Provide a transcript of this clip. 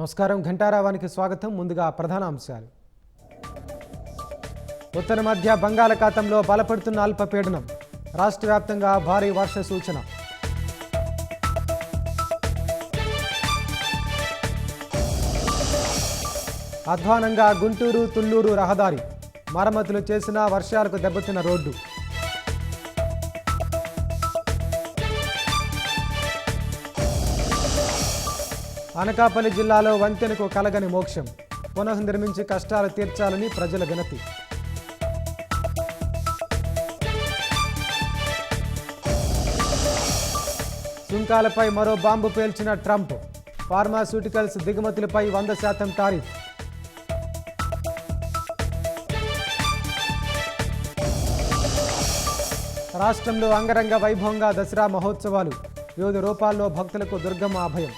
నమస్కారం. ఘంటారావానికి స్వాగతం. ముందుగా ప్రధాన అంశాలు. ఉత్తర మధ్య బంగాళాఖాతంలో బలపడుతున్న అల్పపీడనం. రాష్ట్ర వ్యాప్తంగా భారీ వర్ష సూచన. అధ్వానంగా గుంటూరు తుళ్లూరు రహదారి. మరమ్మతులు చేసిన వర్షాలకు దెబ్బతిన్న రోడ్డు. అనకాపల్లి జిల్లాలో వంతెనకు కలగని మోక్షం. పునఃనిర్మించి కష్టాలు తీర్చాలని ప్రజల వినతి. సుంకాలపై మరో బాంబు పేల్చిన ట్రంప్. ఫార్మాస్యూటికల్స్ దిగుమతులపై 100% టారిఫ్. రాష్ట్రంలో అంగరంగ వైభవంగా దసరా మహోత్సవాలు. వివిధ రూపాల్లో భక్తులకు దుర్గమ్మ అభయం.